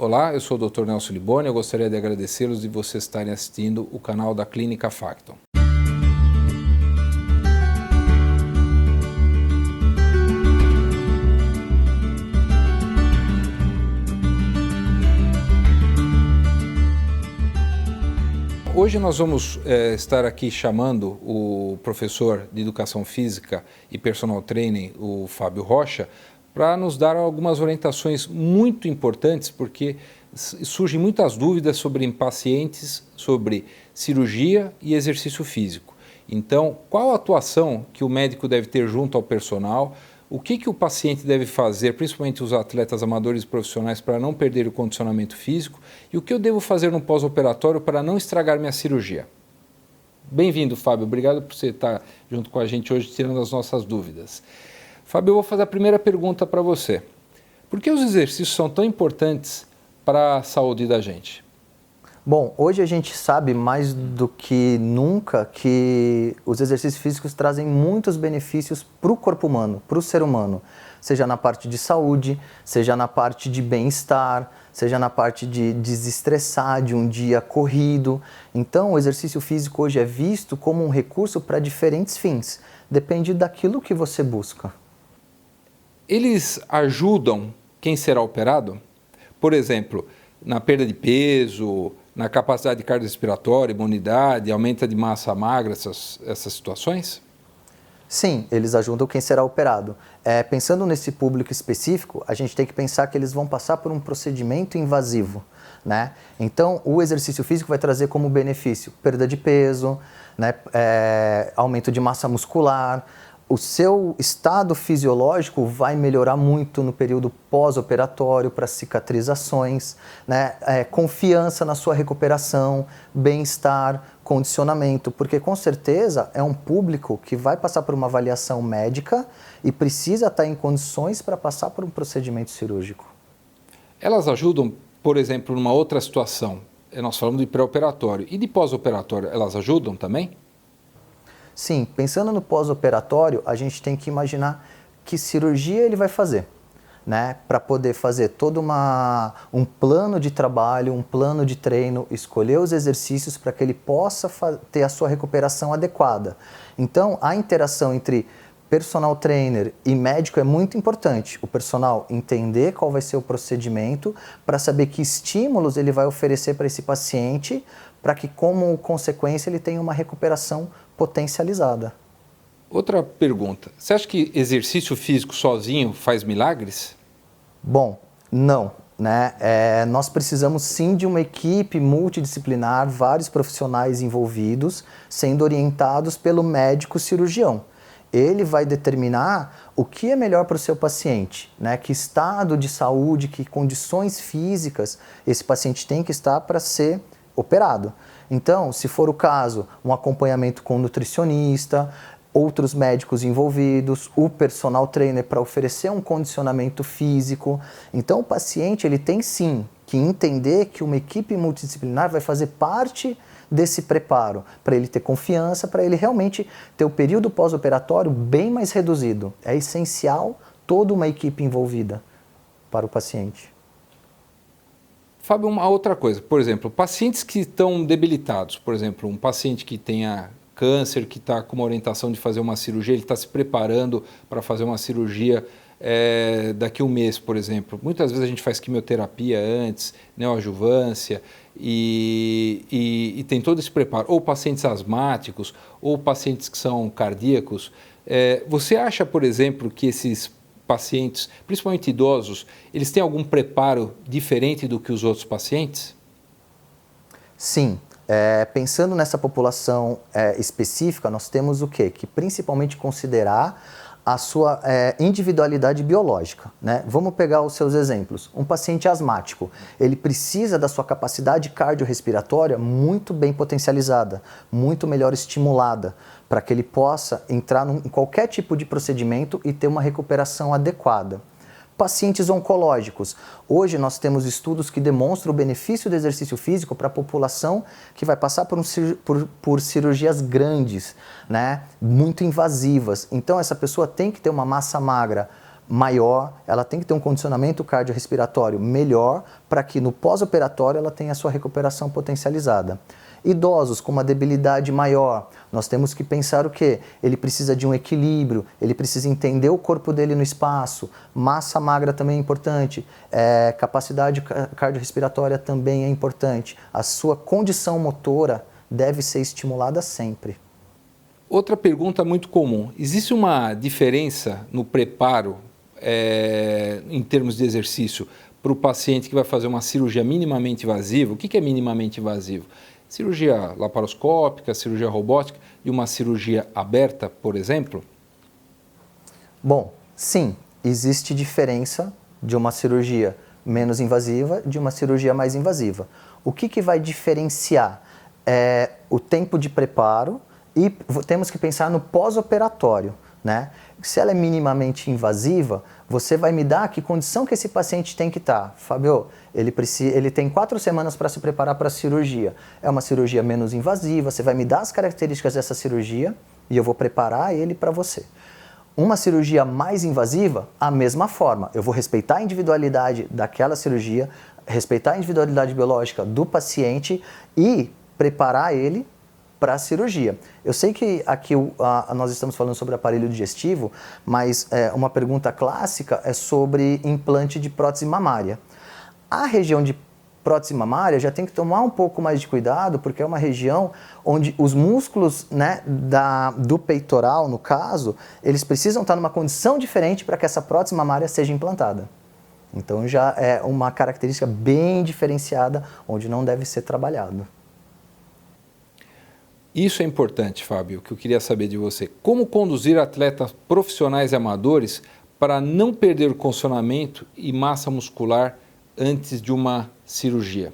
Olá, eu sou o Dr. Nelson Liboni, eu gostaria de agradecê-los de vocês estarem assistindo o canal da Clínica Facton. Hoje nós vamos estar aqui chamando o professor de Educação Física e Personal Training, o Fábio Rocha, para nos dar algumas orientações muito importantes, porque surgem muitas dúvidas sobre pacientes, sobre cirurgia e exercício físico. Então, qual a atuação que o médico deve ter junto ao personal? O que o paciente deve fazer, principalmente os atletas amadores e profissionais, para não perder o condicionamento físico? E o que eu devo fazer no pós-operatório para não estragar minha cirurgia? Bem-vindo, Fábio. Obrigado por você estar junto com a gente hoje, tirando as nossas dúvidas. Fábio, eu vou fazer a primeira pergunta para você. Por que os exercícios são tão importantes para a saúde da gente? Bom, hoje a gente sabe mais do que nunca que os exercícios físicos trazem muitos benefícios para o corpo humano, para o ser humano, seja na parte de saúde, seja na parte de bem-estar, seja na parte de desestressar de um dia corrido. Então, o exercício físico hoje é visto como um recurso para diferentes fins, depende daquilo que você busca. Eles ajudam quem será operado? Por exemplo, na perda de peso, na capacidade cardiorrespiratória, imunidade, aumento de massa magra, essas situações? Sim, eles ajudam quem será operado. Pensando nesse público específico, a gente tem que pensar que eles vão passar por um procedimento invasivo, né? Então, o exercício físico vai trazer como benefício perda de peso, né? Aumento de massa muscular. O seu estado fisiológico vai melhorar muito no período pós-operatório para cicatrizações, né? Confiança na sua recuperação, bem-estar, condicionamento, porque com certeza é um público que vai passar por uma avaliação médica e precisa estar em condições para passar por um procedimento cirúrgico. Elas ajudam, por exemplo, numa outra situação, nós falamos de pré-operatório, e de pós-operatório, elas ajudam também? Sim, pensando no pós-operatório, a gente tem que imaginar que cirurgia ele vai fazer, né? Para poder fazer todo um plano de trabalho, um plano de treino, escolher os exercícios para que ele possa ter a sua recuperação adequada. Então, a interação entre personal trainer e médico é muito importante. O personal entender qual vai ser o procedimento para saber que estímulos ele vai oferecer para esse paciente para que, como consequência, ele tenha uma recuperação potencializada. Outra pergunta. Você acha que exercício físico sozinho faz milagres? Bom, não, né? Nós precisamos sim de uma equipe multidisciplinar, vários profissionais envolvidos, sendo orientados pelo médico cirurgião. Ele vai determinar o que é melhor para o seu paciente, né? Que estado de saúde, que condições físicas esse paciente tem que estar para ser operado. Então, se for o caso, um acompanhamento com nutricionista, outros médicos envolvidos, o personal trainer para oferecer um condicionamento físico. Então, o paciente ele tem sim que entender que uma equipe multidisciplinar vai fazer parte desse preparo, para ele ter confiança, para ele realmente ter o período pós-operatório bem mais reduzido. É essencial toda uma equipe envolvida para o paciente. Fábio, uma outra coisa, por exemplo, pacientes que estão debilitados, por exemplo, um paciente que tenha câncer, que está com uma orientação de fazer uma cirurgia, ele está se preparando para fazer uma cirurgia daqui a um mês, por exemplo. Muitas vezes a gente faz quimioterapia antes, neoadjuvância, e tem todo esse preparo. Ou pacientes asmáticos, ou pacientes que são cardíacos. Você acha, por exemplo, que esses pacientes, principalmente idosos, eles têm algum preparo diferente do que os outros pacientes? Sim. Pensando nessa população específica, nós temos o quê? Que principalmente considerar a sua individualidade biológica, né? Vamos pegar os seus exemplos. Um paciente asmático, ele precisa da sua capacidade cardiorrespiratória muito bem potencializada, muito melhor estimulada, para que ele possa entrar em qualquer tipo de procedimento e ter uma recuperação adequada. Pacientes oncológicos. Hoje nós temos estudos que demonstram o benefício do exercício físico para a população que vai passar por cirurgias grandes, né? Muito invasivas. Então essa pessoa tem que ter uma massa magra maior, ela tem que ter um condicionamento cardiorrespiratório melhor para que no pós-operatório ela tenha a sua recuperação potencializada. Idosos com uma debilidade maior, nós temos que pensar o quê? Ele precisa de um equilíbrio, ele precisa entender o corpo dele no espaço, massa magra também é importante, capacidade cardiorrespiratória também é importante, a sua condição motora deve ser estimulada sempre. Outra pergunta muito comum, existe uma diferença no preparo em termos de exercício para o paciente que vai fazer uma cirurgia minimamente invasiva? O que é minimamente invasivo? Cirurgia laparoscópica, cirurgia robótica e uma cirurgia aberta, por exemplo? Bom, sim, existe diferença de uma cirurgia menos invasiva de uma cirurgia mais invasiva. O que vai diferenciar é o tempo de preparo e temos que pensar no pós-operatório, né? Se ela é minimamente invasiva, você vai me dar que condição que esse paciente tem que estar. Fábio, ele tem 4 semanas para se preparar para a cirurgia. É uma cirurgia menos invasiva, você vai me dar as características dessa cirurgia e eu vou preparar ele para você. Uma cirurgia mais invasiva, a mesma forma. Eu vou respeitar a individualidade daquela cirurgia, respeitar a individualidade biológica do paciente e preparar ele para a cirurgia. Eu sei que aqui nós estamos falando sobre aparelho digestivo, mas uma pergunta clássica é sobre implante de prótese mamária. A região de prótese mamária já tem que tomar um pouco mais de cuidado, porque é uma região onde os músculos, né, do peitoral, no caso, eles precisam estar numa condição diferente para que essa prótese mamária seja implantada. Então já é uma característica bem diferenciada, onde não deve ser trabalhado. Isso é importante, Fábio, que eu queria saber de você. Como conduzir atletas profissionais e amadores para não perder o condicionamento e massa muscular antes de uma cirurgia?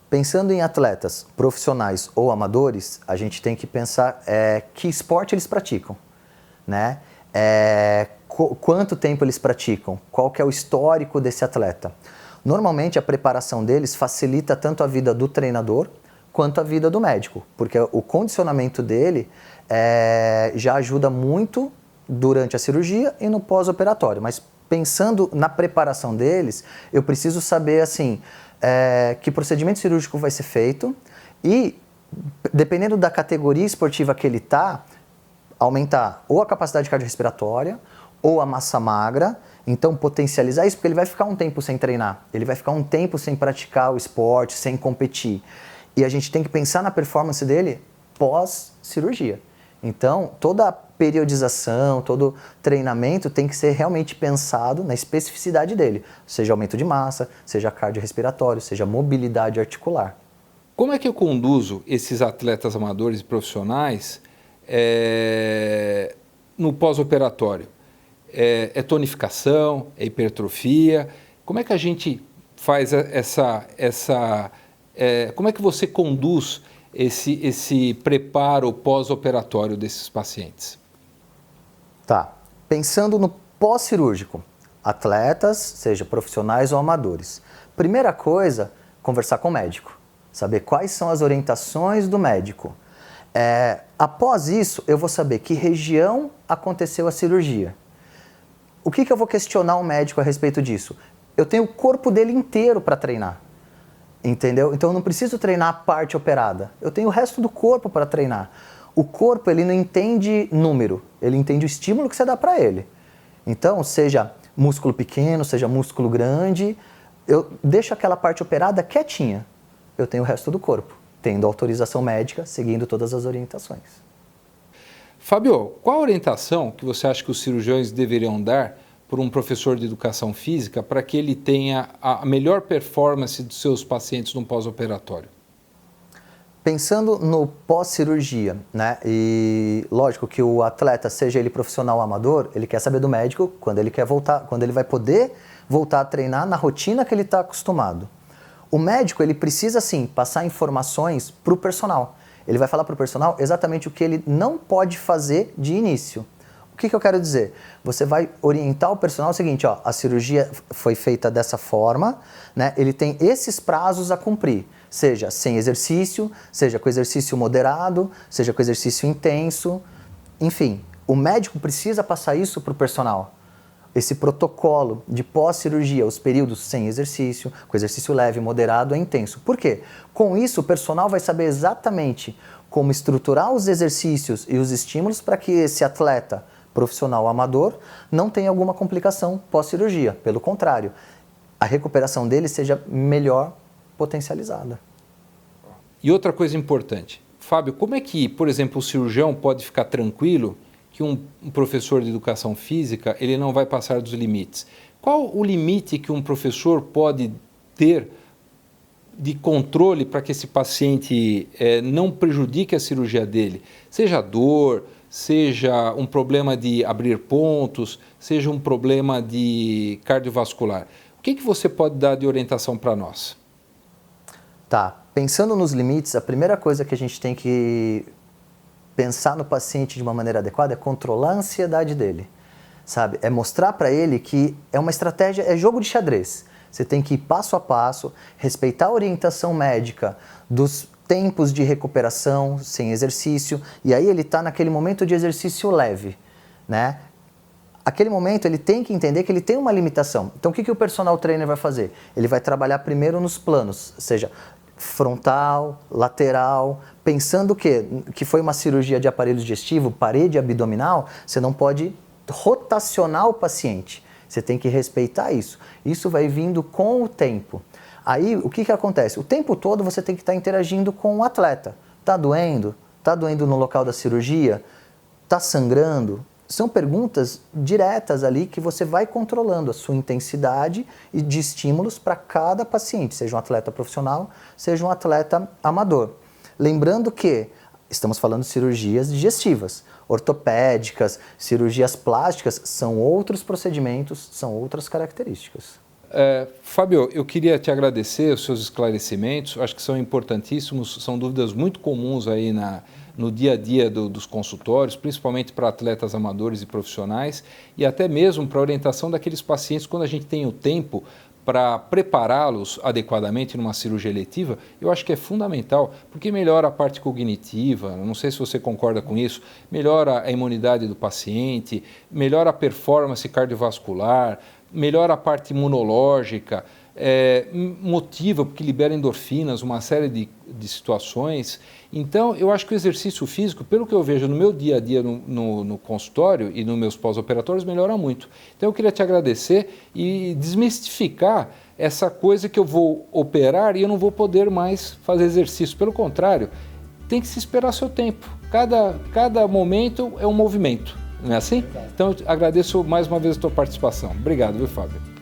Pensando em atletas profissionais ou amadores, a gente tem que pensar que esporte eles praticam, né? Quanto tempo eles praticam, qual que é o histórico desse atleta. Normalmente a preparação deles facilita tanto a vida do treinador quanto a vida do médico, porque o condicionamento dele já ajuda muito durante a cirurgia e no pós-operatório. Mas pensando na preparação deles, eu preciso saber assim, que procedimento cirúrgico vai ser feito e, dependendo da categoria esportiva que ele está, aumentar ou a capacidade cardiorrespiratória ou a massa magra, então potencializar isso, porque ele vai ficar um tempo sem treinar, ele vai ficar um tempo sem praticar o esporte, sem competir. E a gente tem que pensar na performance dele pós-cirurgia. Então, toda a periodização, todo treinamento tem que ser realmente pensado na especificidade dele, seja aumento de massa, seja cardiorrespiratório, seja mobilidade articular. Como é que eu conduzo esses atletas amadores e profissionais no pós-operatório? É tonificação, é hipertrofia? Como é que a gente faz como é que você conduz esse preparo pós-operatório desses pacientes? Tá. Pensando no pós-cirúrgico, atletas, seja profissionais ou amadores. Primeira coisa, conversar com o médico. Saber quais são as orientações do médico. Após isso, eu vou saber que região aconteceu a cirurgia. O que eu vou questionar o médico a respeito disso? Eu tenho o corpo dele inteiro para treinar. Entendeu? Então eu não preciso treinar a parte operada. Eu tenho o resto do corpo para treinar. O corpo, ele não entende número, ele entende o estímulo que você dá para ele. Então, seja músculo pequeno, seja músculo grande, eu deixo aquela parte operada quietinha. Eu tenho o resto do corpo, tendo autorização médica, seguindo todas as orientações. Fábio, qual a orientação que você acha que os cirurgiões deveriam dar por um professor de educação física para que ele tenha a melhor performance dos seus pacientes no pós-operatório? Pensando no pós-cirurgia, né? E lógico que o atleta, seja ele profissional ou amador, ele quer saber do médico quando ele quer voltar, quando ele vai poder voltar a treinar na rotina que ele está acostumado. O médico, ele precisa sim passar informações para o personal. Ele vai falar para o personal exatamente o que ele não pode fazer de início. O que eu quero dizer? Você vai orientar o personal o seguinte, ó, a cirurgia foi feita dessa forma, né? Ele tem esses prazos a cumprir, seja sem exercício, seja com exercício moderado, seja com exercício intenso, enfim, o médico precisa passar isso para o personal, esse protocolo de pós-cirurgia, os períodos sem exercício, com exercício leve, moderado, é intenso. Por quê? Com isso, o personal vai saber exatamente como estruturar os exercícios e os estímulos para que esse atleta profissional amador não tenha alguma complicação pós-cirurgia. Pelo contrário, a recuperação dele seja melhor potencializada. E outra coisa importante, Fábio, como é que, por exemplo, o cirurgião pode ficar tranquilo que um professor de educação física ele não vai passar dos limites? Qual o limite que um professor pode ter de controle para que esse paciente não prejudique a cirurgia dele? Seja dor, seja um problema de abrir pontos, seja um problema de cardiovascular. O que você pode dar de orientação para nós? Tá, pensando nos limites, a primeira coisa que a gente tem que pensar no paciente de uma maneira adequada é controlar a ansiedade dele, sabe? É mostrar para ele que é uma estratégia, é jogo de xadrez. Você tem que ir passo a passo, respeitar a orientação médica dos tempos de recuperação sem exercício, e aí ele está naquele momento de exercício leve, né? Aquele momento ele tem que entender que ele tem uma limitação. Então o que o personal trainer vai fazer? Ele vai trabalhar primeiro nos planos, ou seja, frontal, lateral, pensando que foi uma cirurgia de aparelho digestivo, parede abdominal, você não pode rotacionar o paciente. Você tem que respeitar isso. Isso vai vindo com o tempo. Aí, o que acontece? O tempo todo você tem que estar interagindo com o atleta. Tá doendo? Tá doendo no local da cirurgia? Tá sangrando? São perguntas diretas ali que você vai controlando a sua intensidade e de estímulos para cada paciente, seja um atleta profissional, seja um atleta amador. Lembrando que estamos falando de cirurgias digestivas, ortopédicas, cirurgias plásticas, são outros procedimentos, são outras características. Fábio, eu queria te agradecer os seus esclarecimentos, acho que são importantíssimos, são dúvidas muito comuns aí no dia a dia dos consultórios, principalmente para atletas amadores e profissionais, e até mesmo para a orientação daqueles pacientes quando a gente tem o tempo para prepará-los adequadamente numa cirurgia eletiva. Eu acho que é fundamental, porque melhora a parte cognitiva, não sei se você concorda com isso, melhora a imunidade do paciente, melhora a performance cardiovascular, melhora a parte imunológica, motiva porque libera endorfinas, uma série de situações. Então, eu acho que o exercício físico, pelo que eu vejo no meu dia a dia no consultório e nos meus pós-operatórios, melhora muito. Então, eu queria te agradecer e desmistificar essa coisa que eu vou operar e eu não vou poder mais fazer exercício. Pelo contrário, tem que se esperar seu tempo. Cada momento é um movimento, não é assim? Então, eu agradeço mais uma vez a tua participação. Obrigado, viu, Fábio?